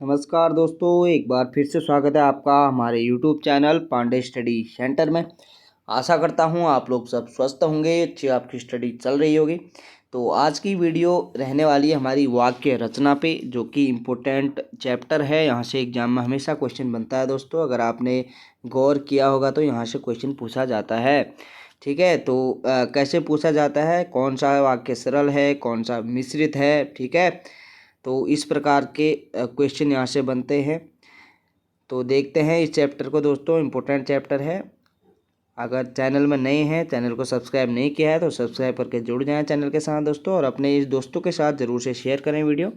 नमस्कार दोस्तों, एक बार फिर से स्वागत है आपका हमारे YouTube channel Pandey study centre में। आशा करता हूँ आप लोग सब स्वस्थ होंगे, अच्छी आपकी स्टडी चल रही होगी। तो आज की वीडियो रहने वाली है हमारी वाक्य रचना पे, जो कि इम्पोर्टेंट चैप्टर है। यहाँ से एग्जाम में हमेशा क्वेश्चन बनता है दोस्तों, अगर आपने गौर किया होगा तो यहाँ से क्वेश्चन पूछा जाता है। ठीक है, तो कैसे पूछा जाता है, कौन सा वाक्य सरल है, कौन सा मिश्रित है। ठीक है, तो इस प्रकार के क्वेश्चन यहाँ से बनते हैं। तो देखते हैं इस चैप्टर को दोस्तों, इम्पोर्टेंट चैप्टर है। अगर चैनल में नए हैं, चैनल को सब्सक्राइब नहीं किया है तो सब्सक्राइब करके जुड़ जाएं चैनल के साथ दोस्तों, और अपने इस दोस्तों के साथ ज़रूर से शेयर करें वीडियो।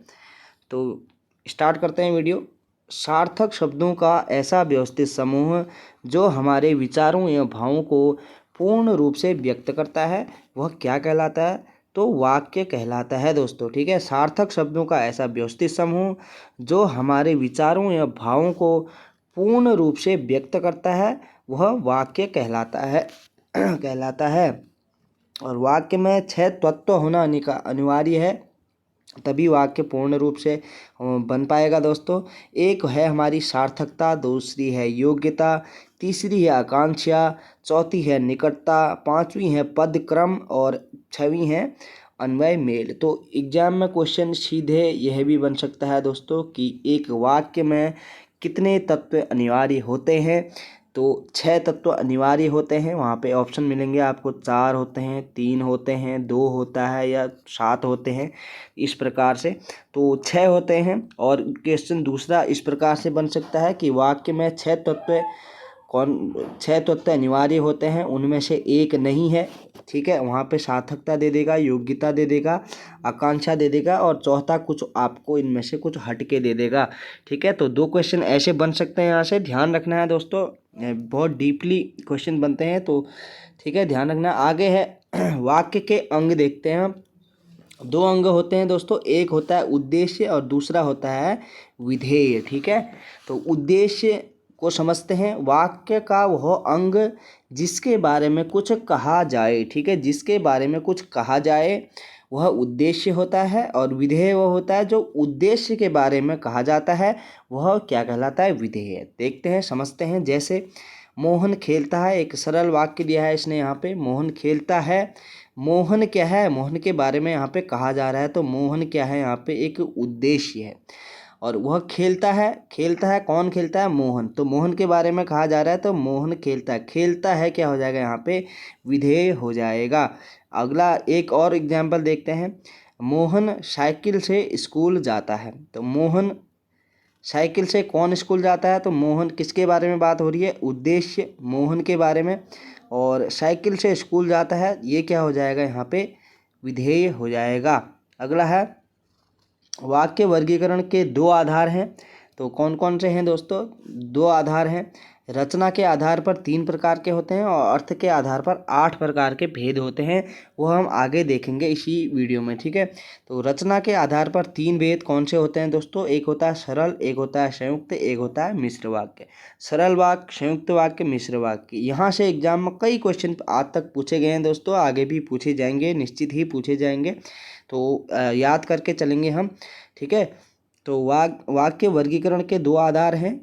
तो स्टार्ट करते हैं वीडियो। सार्थक शब्दों का ऐसा व्यवस्थित समूह जो हमारे विचारों या भावों को पूर्ण रूप से व्यक्त करता है, वह क्या कहलाता है? तो वाक्य कहलाता है दोस्तों। ठीक है, सार्थक शब्दों का ऐसा व्यवस्थित समूह जो हमारे विचारों या भावों को पूर्ण रूप से व्यक्त करता है, वह वाक्य कहलाता है कहलाता है। और वाक्य में 6 तत्व होना अनिवार्य है, तभी वाक्य पूर्ण रूप से बन पाएगा दोस्तों। एक है हमारी सार्थकता, दूसरी है योग्यता, तीसरी है आकांक्षा, चौथी है निकटता, पांचवी है पद क्रम, और छठी है अन्वय मेल। तो एग्जाम में क्वेश्चन सीधे यह भी बन सकता है दोस्तों कि एक वाक्य में कितने तत्व अनिवार्य होते हैं। तो 6 तत्व अनिवार्य होते हैं, वहाँ पे ऑप्शन मिलेंगे आपको। 4 होते हैं, 3 होते हैं, 2 होता है, या 7 होते हैं, इस प्रकार से। तो 6 होते हैं। और क्वेश्चन दूसरा इस प्रकार से बन सकता है कि वाक्य में 6 तत्व अनिवार्य होते हैं, उनमें से एक नहीं है। ठीक है, वहाँ पे सार्थकता दे देगा, योग्यता दे देगा, आकांक्षा दे देगा, और चौथा कुछ आपको इनमें से कुछ हट के दे देगा। ठीक है, तो 2 क्वेश्चन ऐसे बन सकते हैं, यहाँ से ध्यान रखना है दोस्तों। बहुत डीपली क्वेश्चन बनते हैं, तो ठीक है, ध्यान रखना। आगे है वाक्य के अंग देखते हैं हम। 2 अंग होते हैं दोस्तों, एक होता है उद्देश्य और दूसरा होता है विधेय। ठीक है, तो उद्देश्य को समझते हैं। वाक्य का वह अंग जिसके बारे में कुछ कहा जाए, ठीक है, जिसके बारे में कुछ कहा जाए, वह उद्देश्य होता है। और विधेय वह होता है जो उद्देश्य के बारे में कहा जाता है, वह क्या कहलाता है? विधेय। देखते हैं, समझते हैं। जैसे मोहन खेलता है, एक सरल वाक्य दिया है इसने यहाँ पे, मोहन खेलता है। मोहन क्या है? मोहन के बारे में यहाँ पे कहा जा रहा है, तो मोहन क्या है? यहाँ पे एक उद्देश्य है। और वह खेलता है, खेलता है, कौन खेलता है? मोहन। तो मोहन के बारे में कहा जा रहा है, तो मोहन खेलता है। खेलता है क्या हो जाएगा यहाँ पे? विधेय हो जाएगा। अगला एक और एग्जाम्पल देखते हैं। मोहन साइकिल से स्कूल जाता है। तो मोहन साइकिल से कौन स्कूल जाता है? तो मोहन, किसके बारे में बात हो रही है? उद्देश्य मोहन के बारे में। और साइकिल से स्कूल जाता है, ये क्या हो जाएगा यहाँ पे? विधेय हो जाएगा। अगला है वाक्य वर्गीकरण के 2 आधार हैं। तो कौन कौन से हैं दोस्तों? 2 आधार हैं। रचना के आधार पर 3 प्रकार के होते हैं, और अर्थ के आधार पर 8 प्रकार के भेद होते हैं। वो हम आगे देखेंगे इसी वीडियो में। ठीक है, तो रचना के आधार पर 3 भेद कौन से होते हैं दोस्तों? एक होता है सरल, एक होता है संयुक्त, एक होता है मिश्र वाक्य। सरल वाक्य, संयुक्त वाक्य, मिश्र वाक्य, यहाँ से एग्जाम में कई क्वेश्चन आज तक पूछे गए हैं दोस्तों, आगे भी पूछे जाएंगे, निश्चित ही पूछे जाएंगे। तो याद करके चलेंगे हम। ठीक है, तो वाक्य वर्गीकरण के 2 आधार हैं।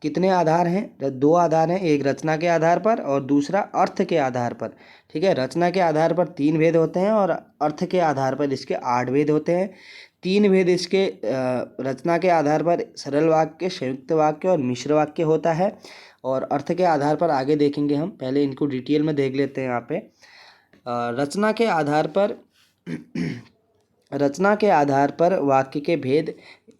कितने आधार हैं? 2 आधार हैं, एक रचना के आधार पर और दूसरा अर्थ के आधार पर। ठीक है, रचना के आधार पर 3 भेद होते हैं, और अर्थ के आधार पर इसके 8 भेद होते हैं। 3 भेद इसके रचना के आधार पर सरल वाक्य, संयुक्त वाक्य और मिश्र वाक्य होता है। और अर्थ के आधार पर आगे देखेंगे हम, पहले इनको डिटेल में देख लेते हैं। यहाँ पे रचना के आधार पर रचना के आधार पर वाक्य के भेद।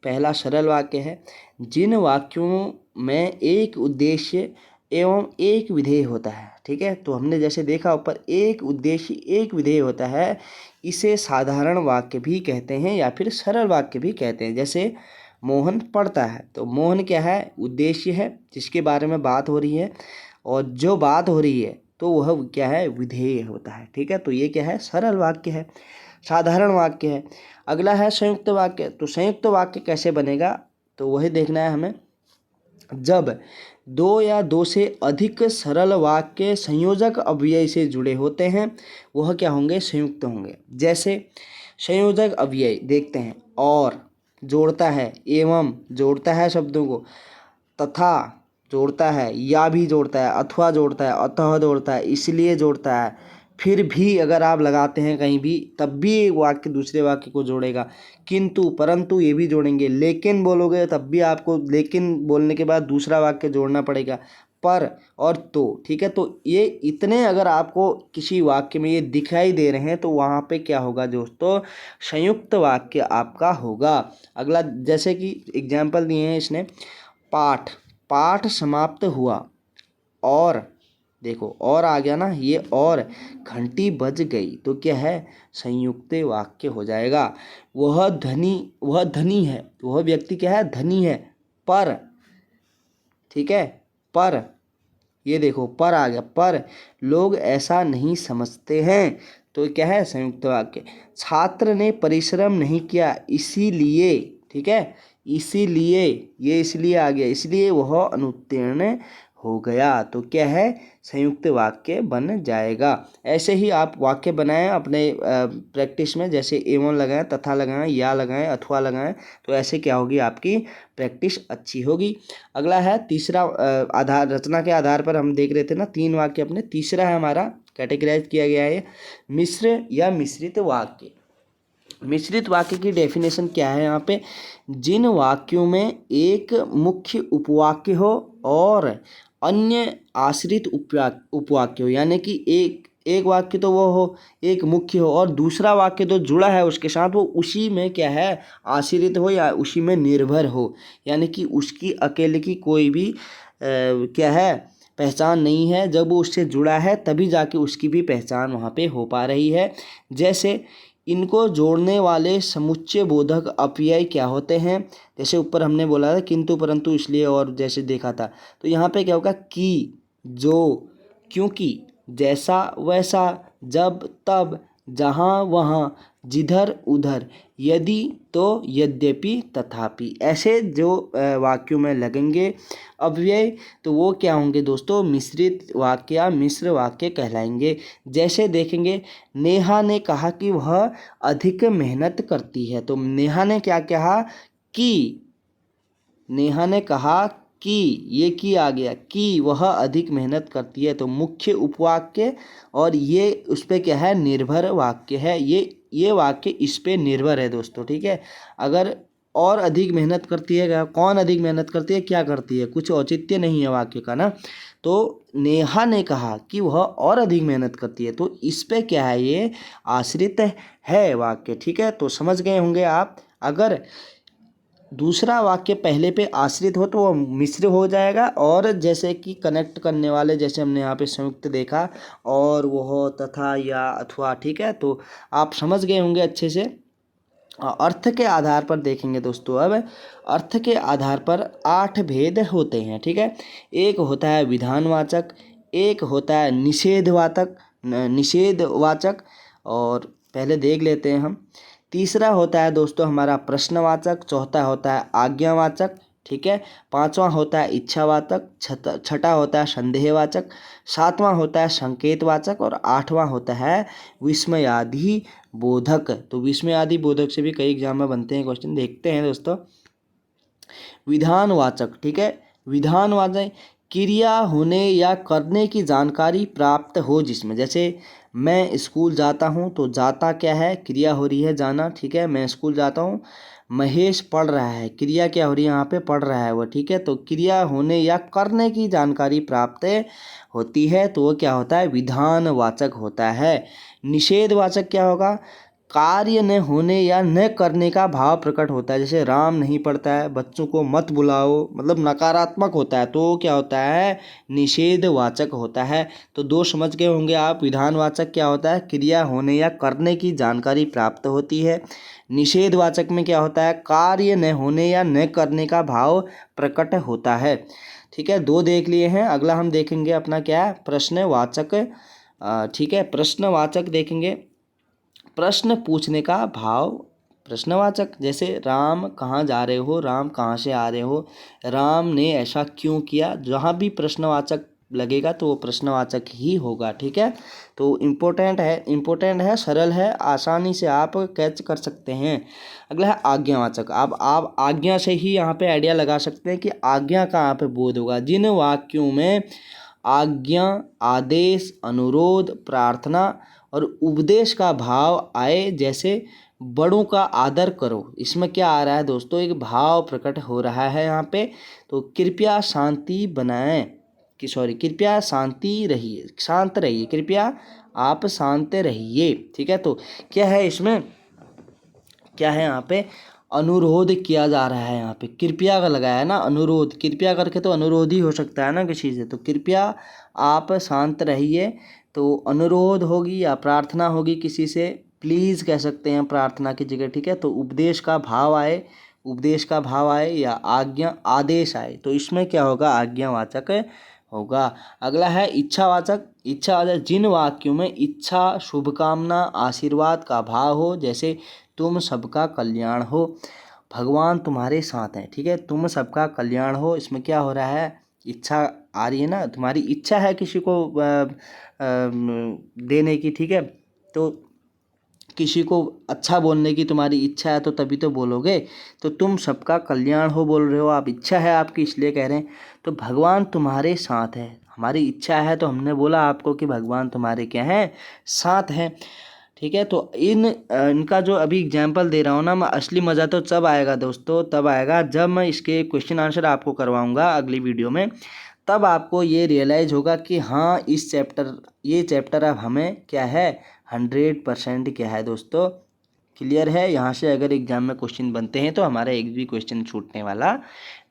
पहला सरल वाक्य है, जिन वाक्यों में एक उद्देश्य एवं एक विधेय होता है। ठीक है, तो हमने जैसे देखा ऊपर, एक उद्देश्य एक विधेय होता है, इसे साधारण वाक्य भी कहते हैं या फिर सरल वाक्य भी कहते हैं। जैसे मोहन पढ़ता है, तो मोहन क्या है? उद्देश्य है, जिसके बारे में बात हो रही है, और जो बात हो रही है तो वह क्या है? विधेय होता है। ठीक है, तो ये क्या है? सरल वाक्य है, साधारण वाक्य है। अगला है संयुक्त वाक्य। तो संयुक्त वाक्य कैसे बनेगा, तो वही देखना है हमें। जब 2 या 2 से अधिक सरल वाक्य संयोजक अव्यय से जुड़े होते हैं, वह क्या होंगे? संयुक्त होंगे। जैसे संयोजक अव्यय देखते हैं, और जोड़ता है, एवं जोड़ता है शब्दों को, तथा जोड़ता है, या भी जोड़ता है, अथवा जोड़ता है, अतः जोड़ता है, इसलिए जोड़ता है, फिर भी अगर आप लगाते हैं कहीं भी तब भी एक वाक्य दूसरे वाक्य को जोड़ेगा, किंतु परंतु ये भी जोड़ेंगे, लेकिन बोलोगे तब भी आपको लेकिन बोलने के बाद दूसरा वाक्य जोड़ना पड़ेगा, पर और तो। ठीक है, तो ये इतने अगर आपको किसी वाक्य में ये दिखाई दे रहे हैं तो वहाँ पे क्या होगा दोस्तों, संयुक्त वाक्य आपका होगा। अगला जैसे कि एग्जाम्पल दिए हैं इसने, पाठ, पाठ समाप्त हुआ, और देखो और आ गया ना ये, और घंटी बज गई, तो क्या है, संयुक्त वाक्य हो जाएगा। वह धनी है, वह व्यक्ति क्या है, धनी है, पर, ठीक है, पर ये देखो पर आ गया, पर लोग ऐसा नहीं समझते हैं, तो क्या है, संयुक्त वाक्य। छात्र ने परिश्रम नहीं किया इसीलिए, ठीक है, इसीलिए, ये इसलिए आ गया, इसलिए वह अनुत्तीर्ण हो गया, तो क्या है, संयुक्त वाक्य बन जाएगा। ऐसे ही आप वाक्य बनाएं अपने प्रैक्टिस में, जैसे एवं लगाएं, तथा लगाएं, या लगाएं, अथवा लगाएं, तो ऐसे क्या होगी, आपकी प्रैक्टिस अच्छी होगी। अगला है तीसरा, आधार, रचना के आधार पर हम देख रहे थे ना 3 वाक्य अपने, तीसरा है हमारा कैटेगराइज किया गया है मिश्र या मिश्रित वाक्य। मिश्रित वाक्य की डेफिनेशन क्या है यहाँ पे, जिन वाक्यों में एक मुख्य उपवाक्य हो और अन्य आश्रित उपवाक्य हो, यानी कि एक वाक्य तो वो हो, एक मुख्य हो, और दूसरा वाक्य तो जुड़ा है उसके साथ, वो उसी में क्या है, आश्रित हो या उसी में निर्भर हो, यानी कि उसकी अकेले की कोई भी क्या है, पहचान नहीं है। जब वो उससे जुड़ा है तभी जाके उसकी भी पहचान वहाँ पे हो पा रही है। जैसे इनको जोड़ने वाले समुच्चय बोधक अपव्यय क्या होते हैं, जैसे ऊपर हमने बोला था किंतु परंतु इसलिए और जैसे देखा था, तो यहाँ पे क्या होगा, कि, जो, क्योंकि, जैसा वैसा, जब तब, जहाँ वहाँ, जिधर उधर, यदि तो, यद्यपि तथापि, ऐसे जो वाक्यों में लगेंगे अव्यय, तो वो क्या होंगे दोस्तों, मिश्रित वाक्य या मिश्र वाक्य कहलाएंगे। जैसे देखेंगे, नेहा ने कहा कि वह अधिक मेहनत करती है, तो नेहा ने क्या कहा, कि, नेहा ने कहा कि, ये की आ गया, कि वह अधिक मेहनत करती है, तो मुख्य उपवाक्य, और ये उस पर क्या है, निर्भर वाक्य है, ये वाक्य इस पे निर्भर है दोस्तों। ठीक है, अगर और अधिक मेहनत करती है, क्या, कौन अधिक मेहनत करती है, क्या करती है, कुछ औचित्य नहीं है वाक्य का ना, तो नेहा ने कहा कि वह और अधिक मेहनत करती है, तो इस पे क्या है, ये आश्रित है वाक्य। ठीक है, तो समझ गए होंगे आप। अगर दूसरा वाक्य पहले पे आश्रित हो तो वो मिश्र हो जाएगा, और जैसे कि कनेक्ट करने वाले, जैसे हमने यहाँ पे संयुक्त देखा, और वह, तथा, या, अथवा। ठीक है, तो आप समझ गए होंगे अच्छे से। अर्थ के आधार पर देखेंगे दोस्तों, अब अर्थ के आधार पर 8 भेद होते हैं। ठीक है, एक होता है विधानवाचक, एक होता है निषेधवाचक, और पहले देख लेते हैं हम। तीसरा होता है दोस्तों हमारा प्रश्नवाचक, चौथा होता है आज्ञावाचक, ठीक है, पांचवा होता है इच्छावाचक, छठा होता है संदेहवाचक, सातवां होता है संकेतवाचक, और आठवां होता है विस्मयादि बोधक। तो विस्मयादि बोधक से भी कई एग्जाम में बनते हैं क्वेश्चन, देखते हैं दोस्तों। विधानवाचक, ठीक है, विधानवाचक क्रिया होने या करने की जानकारी प्राप्त हो जिसमें, जैसे मैं स्कूल जाता हूँ, तो जाता क्या है, क्रिया हो रही है जाना। ठीक है, मैं स्कूल जाता हूँ। महेश पढ़ रहा है, क्रिया क्या हो रही है यहाँ पे, पढ़ रहा है वो। ठीक है, तो क्रिया होने या करने की जानकारी प्राप्त होती है, तो वो क्या होता है, विधानवाचक होता है। निषेधवाचक क्या होगा, कार्य न होने या न करने का भाव प्रकट होता है, जैसे राम नहीं पढ़ता है, बच्चों को मत बुलाओ, मतलब नकारात्मक होता है, तो क्या होता है, निषेधवाचक होता है। तो दो समझ गए होंगे आप। विधानवाचक क्या होता है, क्रिया होने या करने की जानकारी प्राप्त होती है। निषेधवाचक में क्या होता है, कार्य न होने या न करने का भाव प्रकट होता है। ठीक है, दो देख लिए हैं। अगला हम देखेंगे अपना क्या है, प्रश्नवाचक। ठीक है, प्रश्नवाचक देखेंगे, प्रश्न पूछने का भाव प्रश्नवाचक, जैसे राम कहाँ जा रहे हो, राम कहाँ से आ रहे हो, राम ने ऐसा क्यों किया। जहाँ भी प्रश्नवाचक लगेगा तो वो प्रश्नवाचक ही होगा। ठीक है, तो इम्पोर्टेंट है, सरल है, आसानी से आप कैच कर सकते हैं। अगला है आज्ञावाचक। आप आज्ञा से ही यहाँ पे आइडिया लगा सकते हैं कि आज्ञा कहाँ पे बोध होगा। जिन वाक्यों में आज्ञा, आदेश, अनुरोध, प्रार्थना और उपदेश का भाव आए, जैसे बड़ों का आदर करो, इसमें क्या आ रहा है दोस्तों, एक भाव प्रकट हो रहा है यहाँ पे। तो कृपया शांति बनाएं, कृपया शांत रहिए, कृपया आप शांत रहिए। ठीक है, तो क्या है इसमें, क्या है यहाँ पे, अनुरोध किया जा रहा है। यहाँ पे कृपया का लगाया है ना, अनुरोध, कृपया करके तो अनुरोध ही हो सकता है ना किसी से, तो कृपया आप शांत रहिए, तो अनुरोध होगी या प्रार्थना होगी किसी से, प्लीज़ कह सकते हैं प्रार्थना की जगह। ठीक है, तो उपदेश का भाव आए या आदेश आए, तो इसमें क्या होगा, आज्ञावाचक होगा। अगला है इच्छावाचक। जिन वाक्यों में इच्छा, शुभकामना, आशीर्वाद का भाव हो, जैसे तुम सबका कल्याण हो, भगवान तुम्हारे साथ हैं। ठीक है, तुम सबका कल्याण हो, इसमें क्या हो रहा है, इच्छा आ रही है ना, तुम्हारी इच्छा है किसी को देने की। ठीक है, तो किसी को अच्छा बोलने की तुम्हारी इच्छा है तो तभी तो बोलोगे। तो तुम सबका कल्याण हो बोल रहे हो, आप इच्छा है आपकी इसलिए कह रहे हैं। तो भगवान तुम्हारे साथ है, हमारी इच्छा है तो हमने बोला आपको कि भगवान तुम्हारे क्या हैं, साथ हैं। ठीक है, तो इनका जो अभी एग्जाम्पल दे रहा हूँ ना मैं, असली मज़ा तो तब आएगा दोस्तों, तब आएगा जब मैं इसके क्वेश्चन आंसर आपको करवाऊँगा अगली वीडियो में। तब आपको ये रियलाइज़ होगा कि हाँ ये चैप्टर अब हमें क्या है, 100% क्या है दोस्तों, क्लियर है। यहाँ से अगर एग्जाम में क्वेश्चन बनते हैं तो हमारा एक भी क्वेश्चन छूटने वाला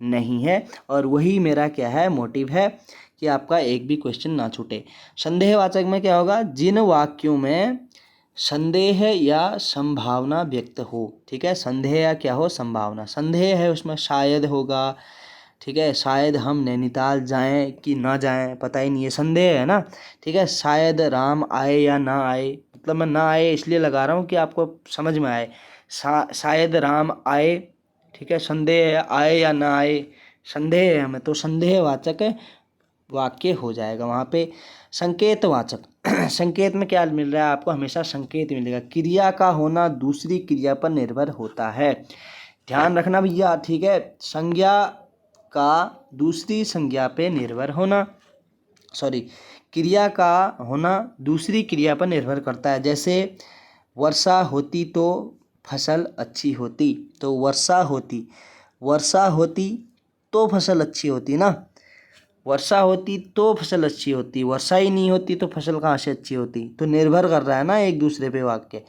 नहीं है, और वही मेरा क्या है, मोटिव है कि आपका एक भी क्वेश्चन ना छूटे। संदेहवाचक में क्या होगा, जिन वाक्यों में संदेह या संभावना व्यक्त हो। ठीक है, संदेह या क्या हो, संभावना। संदेह है उसमें शायद होगा, ठीक है, शायद हम नैनीताल जाएं कि ना जाएं पता ही नहीं है, संदेह है ना। ठीक है, शायद राम आए या ना आए, मतलब मैं ना आए इसलिए लगा रहा हूँ कि आपको समझ में आए। शायद राम आए, ठीक है, संदेह है, आए या ना आए, संदेह है हमें, तो संदेहवाचक वाक्य हो जाएगा वहाँ पे। संकेतवाचक संकेत में क्या मिल रहा है आपको, हमेशा संकेत मिलेगा। क्रिया का होना दूसरी क्रिया पर निर्भर होता है, ध्यान रखना भैया। ठीक है, संज्ञा का दूसरी संज्ञा पे निर्भर होना, क्रिया का होना दूसरी क्रिया पर निर्भर करता है। जैसे वर्षा होती तो फसल अच्छी होती, तो वर्षा होती तो फसल अच्छी होती ना, वर्षा होती तो फसल अच्छी होती, वर्षा ही नहीं होती तो फसल कहाँ से अच्छी होती। तो निर्भर कर रहा है ना एक दूसरे पे वाक्य।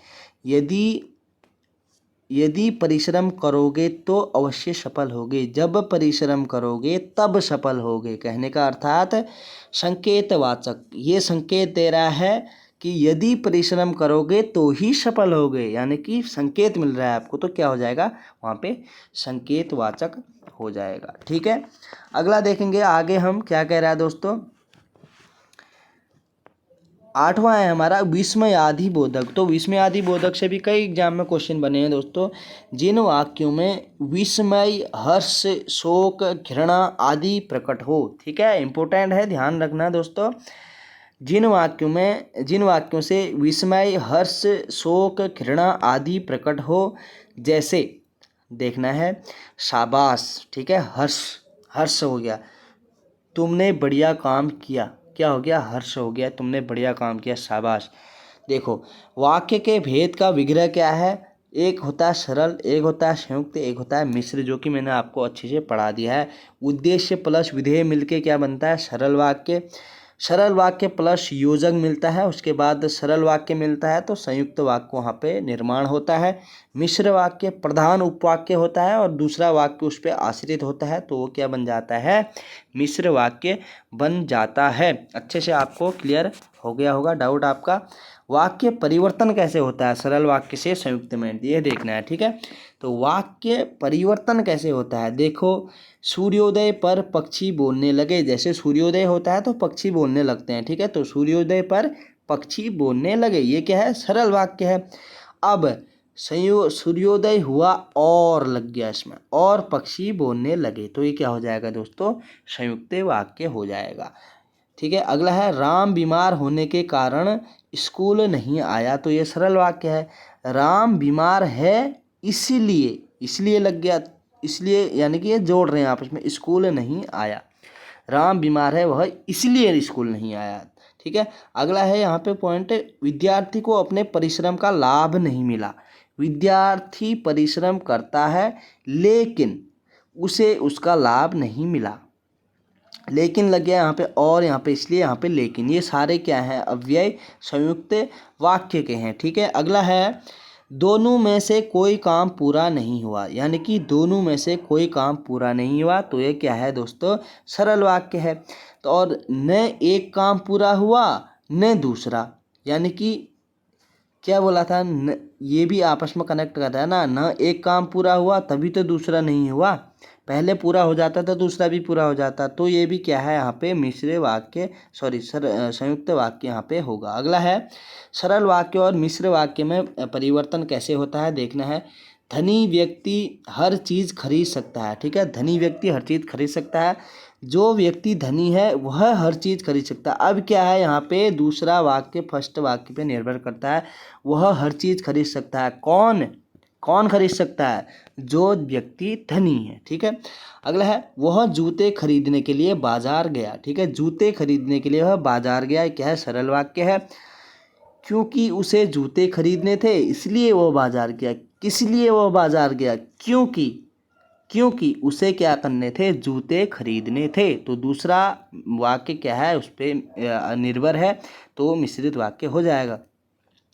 यदि परिश्रम करोगे तो अवश्य सफल होगे, जब परिश्रम करोगे तब सफल होगे, कहने का अर्थात संकेतवाचक ये संकेत दे रहा है कि यदि परिश्रम करोगे तो ही सफल होगे, यानी कि संकेत मिल रहा है आपको, तो क्या हो जाएगा वहाँ पे, संकेतवाचक हो जाएगा। ठीक है, अगला देखेंगे आगे हम क्या कह रहा है दोस्तों। 8वां है हमारा विस्मयादि बोधक। तो विस्मयादि बोधक से भी कई एग्जाम में क्वेश्चन बने हैं दोस्तों। जिन वाक्यों में विस्मय, हर्ष, शोक, घृणा आदि प्रकट हो। ठीक है, इंपॉर्टेंट है, ध्यान रखना दोस्तों। जिन वाक्यों से विस्मय, हर्ष, शोक, घृणा आदि प्रकट हो, जैसे देखना है शाबाश, ठीक है, हर्ष हो गया, तुमने बढ़िया काम किया, क्या हो गया, हर्ष हो गया, तुमने बढ़िया काम किया, शाबाश। देखो वाक्य के भेद का विग्रह क्या है, एक होता है सरल, एक होता है संयुक्त, एक होता है मिश्र, जो कि मैंने आपको अच्छे से पढ़ा दिया है। उद्देश्य प्लस विधेय मिलके क्या बनता है, सरल वाक्य। सरल वाक्य प्लस योजक मिलता है, उसके बाद सरल वाक्य मिलता है, तो संयुक्त वाक्य वहाँ पे निर्माण होता है। मिश्र वाक्य प्रधान उपवाक्य होता है और दूसरा वाक्य उस पर आश्रित होता है, तो वो क्या बन जाता है, मिश्र वाक्य बन जाता है। अच्छे से आपको क्लियर हो गया होगा डाउट आपका। वाक्य परिवर्तन कैसे होता है सरल वाक्य से संयुक्त में, ये देखना है। ठीक है, तो वाक्य परिवर्तन कैसे होता है, देखो सूर्योदय पर पक्षी बोलने लगे, जैसे सूर्योदय होता है तो पक्षी बोलने लगते हैं। ठीक है, तो सूर्योदय पर पक्षी बोलने लगे, ये क्या है, सरल वाक्य है। अब सूर्योदय हुआ और लग गया इसमें, और पक्षी बोलने लगे, तो ये क्या हो जाएगा दोस्तों, संयुक्त वाक्य हो जाएगा। ठीक है। अगला है राम बीमार होने के कारण स्कूल नहीं आया। तो ये सरल वाक्य है, राम बीमार है इसलिए, इसलिए लग गया, इसलिए यानी कि ये जोड़ रहे हैं आपस में, स्कूल नहीं आया। राम बीमार है वह इसलिए स्कूल नहीं आया। ठीक है। अगला है यहाँ पे पॉइंट, विद्यार्थी को अपने परिश्रम का लाभ नहीं मिला। विद्यार्थी परिश्रम करता है लेकिन उसे उसका लाभ नहीं मिला। लेकिन लग गया यहाँ पे, और यहाँ पे इसलिए, यहाँ पे लेकिन। ये सारे क्या हैं, अव्यय संयुक्त वाक्य के हैं। ठीक है। अगला है, दोनों में से कोई काम पूरा नहीं हुआ। यानी कि दोनों में से कोई काम पूरा नहीं हुआ। तो ये क्या है दोस्तों, सरल वाक्य है। तो और न एक काम पूरा हुआ न दूसरा, यानी कि क्या बोला था न, ये भी आपस में कनेक्ट कर रहा है ना, न एक काम पूरा हुआ तभी तो दूसरा नहीं हुआ, पहले पूरा हो जाता तो दूसरा भी पूरा हो जाता। तो ये भी क्या है यहाँ पे मिश्र वाक्य, संयुक्त वाक्य यहाँ पे होगा। अगला है, सरल वाक्य और मिश्र वाक्य में परिवर्तन कैसे होता है देखना है। धनी व्यक्ति हर चीज़ खरीद सकता है। ठीक है। धनी व्यक्ति हर चीज़ खरीद सकता है, जो व्यक्ति धनी है वह हर चीज़ खरीद सकता है। अब क्या है यहाँ पे, दूसरा वाक्य फर्स्ट वाक्य पे निर्भर करता है, वह हर चीज़ खरीद सकता है। कौन कौन खरीद सकता है, जो व्यक्ति धनी है। ठीक है। अगला है, वह जूते खरीदने के लिए बाजार गया। ठीक है। जूते खरीदने के लिए वह बाजार गया, क्या है, सरल वाक्य है। क्योंकि उसे जूते खरीदने थे इसलिए वो बाजार गया। किस लिए वो बाजार गया, क्योंकि उसे क्या करने थे, जूते खरीदने थे। तो दूसरा वाक्य क्या है, उस पर निर्भर है, तो मिश्रित वाक्य हो जाएगा।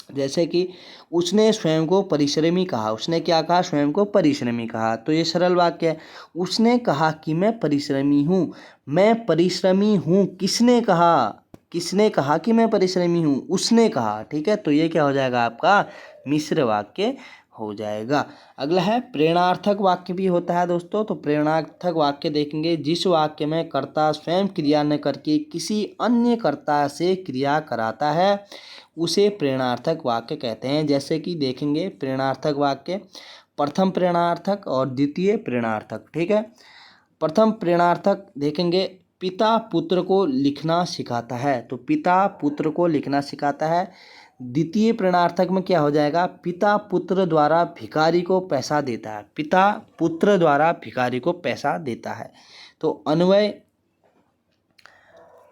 जैसे कि उसने स्वयं को परिश्रमी कहा। उसने क्या कहा, स्वयं को परिश्रमी कहा। तो ये सरल वाक्य है। उसने कहा कि मैं परिश्रमी हूँ। मैं परिश्रमी हूँ किसने कहा कि मैं परिश्रमी हूँ, उसने कहा। ठीक है। तो ये क्या हो जाएगा, आपका मिश्र वाक्य हो जाएगा। अगला है, प्रेरणार्थक वाक्य भी होता है दोस्तों। तो प्रेरणार्थक वाक्य देखेंगे, जिस वाक्य में कर्ता स्वयं क्रिया न करके किसी अन्य कर्ता से क्रिया कराता है उसे प्रेरणार्थक वाक्य कहते हैं। जैसे कि देखेंगे प्रेरणार्थक वाक्य, प्रथम प्रेरणार्थक और द्वितीय प्रेरणार्थक। ठीक है। प्रथम प्रेरणार्थक देखेंगे, पिता पुत्र को लिखना सिखाता है। तो पिता पुत्र को लिखना सिखाता है। द्वितीय प्रेरणार्थक में क्या हो जाएगा, पिता पुत्र द्वारा भिखारी को पैसा देता है। पिता पुत्र द्वारा भिखारी को पैसा देता है। तो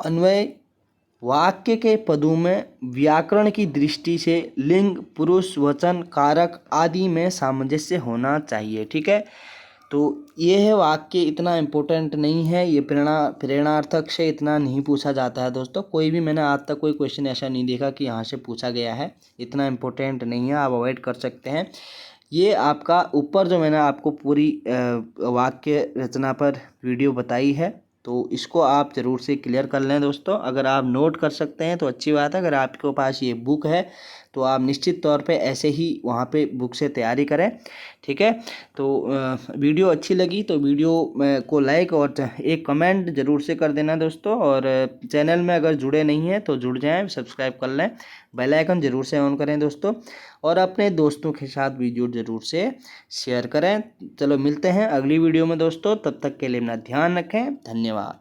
अन्वय वाक्य के पदों में व्याकरण की दृष्टि से लिंग, पुरुष, वचन, कारक आदि में सामंजस्य होना चाहिए। ठीक है। तो ये है वाक्य, इतना इम्पोर्टेंट नहीं है, ये प्रेरणार्थक से इतना नहीं पूछा जाता है दोस्तों। कोई भी, मैंने आज तक कोई क्वेश्चन ऐसा नहीं देखा कि यहाँ से पूछा गया है, इतना इम्पोर्टेंट नहीं है, आप अवॉइड कर सकते हैं। ये आपका ऊपर जो मैंने आपको पूरी वाक्य रचना पर वीडियो बताई है, तो इसको आप ज़रूर से क्लियर कर लें दोस्तों। अगर आप नोट कर सकते हैं तो अच्छी बात है। अगर आपके पास ये बुक है तो आप निश्चित तौर पे ऐसे ही वहाँ पे बुक से तैयारी करें। ठीक है। तो वीडियो अच्छी लगी तो वीडियो को लाइक और एक कमेंट ज़रूर से कर देना दोस्तों। और चैनल में अगर जुड़े नहीं हैं तो जुड़ जाएं, सब्सक्राइब कर लें, बेल आइकन ज़रूर से ऑन करें दोस्तों, और अपने दोस्तों के साथ वीडियो ज़रूर से शेयर करें। चलो मिलते हैं अगली वीडियो में दोस्तों, तब तक के लिए अपना ध्यान रखें। धन्यवाद।